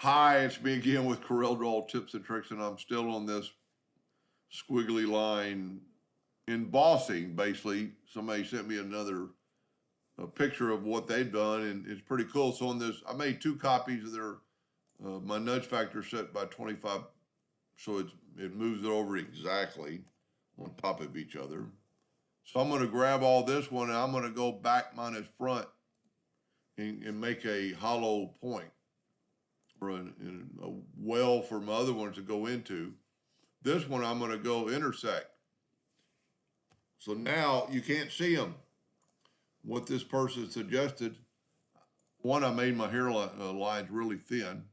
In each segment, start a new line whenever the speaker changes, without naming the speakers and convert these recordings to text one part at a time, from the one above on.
Hi, it's me again with Corel Draw Tips and Tricks, and I'm still on this squiggly line embossing, basically. Somebody sent me another picture of what they've done, and it's pretty cool. So on this, I made two copies of their, my nudge factor set by 25, so it moves it over exactly on top of each other. So I'm gonna grab all this one, and I'm gonna go back minus front and make a hollow point. Or a well for my other ones to go into. This one I'm going to go intersect. So now you can't see them. What this person suggested, one, I made my hairline lines really thin.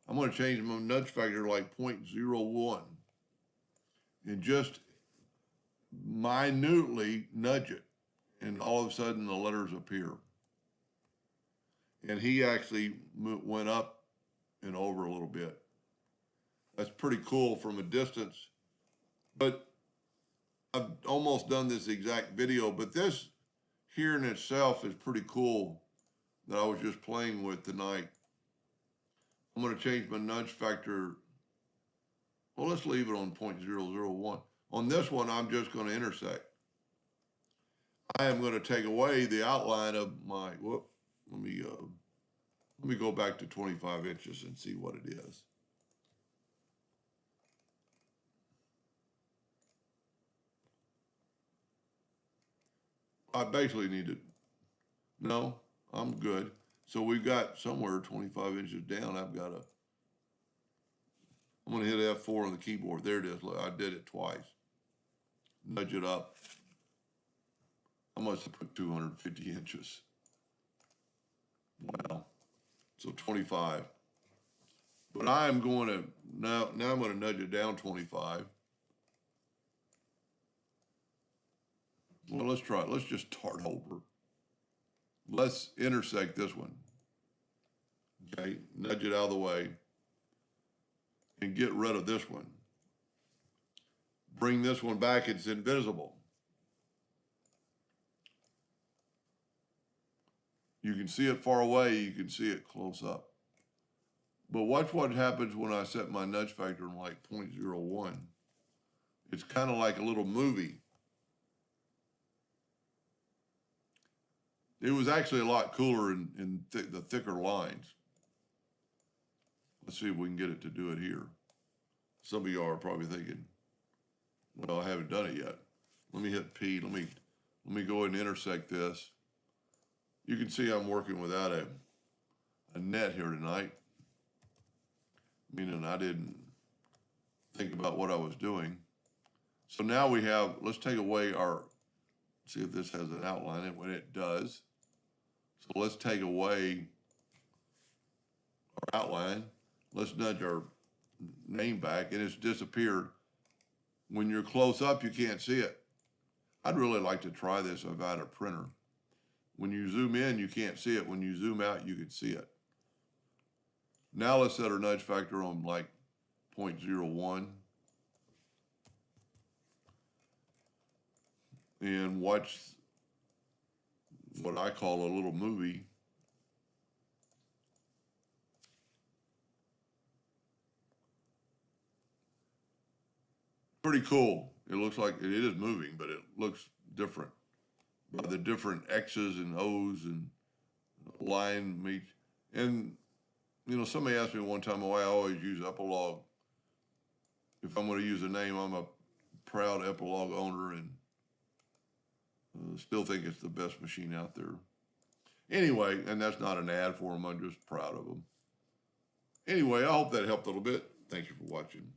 I'm going to change my nudge factor to like 0.01 and just minutely nudge it. And all of a sudden the letters appear. And he actually went up and over a little bit. That's pretty cool from a distance, but I've almost done this exact video, but this here in itself is pretty cool that I was just playing with tonight. I'm going to change my nudge factor. Well, let's leave it on 0.001. On this one, I'm just going to intersect. I am going to take away the outline of my, let me go back to 25 inches and see what it is. I basically need to, no, I'm good. So we've got somewhere 25 inches down, I'm gonna hit F4 on the keyboard. There it is, look, I did it twice. Nudge it up. I must have put 250 inches. Wow, so 25. But I am going to, now I'm gonna nudge it down 25. Well, let's try it. Let's just start over. Let's intersect this one. Okay, nudge it out of the way and get rid of this one. Bring this one back, it's invisible. You can see it far away, you can see it close up. But watch what happens when I set my nudge factor in like 0.01. It's kind of like a little movie. It was actually a lot cooler in the thicker lines. Let's see if we can get it to do it here. Some of y'all are probably thinking, well, I haven't done it yet. Let me hit P. Let me go ahead and intersect this. You can see I'm working without a net here tonight, meaning I didn't think about what I was doing. So now we have, let's take away our, see if this has an outline, and when it does. So let's take away our outline. Let's nudge our name back, and it's disappeared. When you're close up, you can't see it. I'd really like to try this if I had a printer. When you zoom in, you can't see it. When you zoom out, you can see it. Now let's set our nudge factor on like 0.01. And watch what I call a little movie. Pretty cool. It looks like it is moving, but it looks different. By the different X's and O's and line meets. And, you know, somebody asked me one time why I always use epilogue. If I'm going to use a name, I'm a proud epilogue owner and still think it's the best machine out there. Anyway, and that's not an ad for them. I'm just proud of them. Anyway, I hope that helped a little bit. Thank you for watching.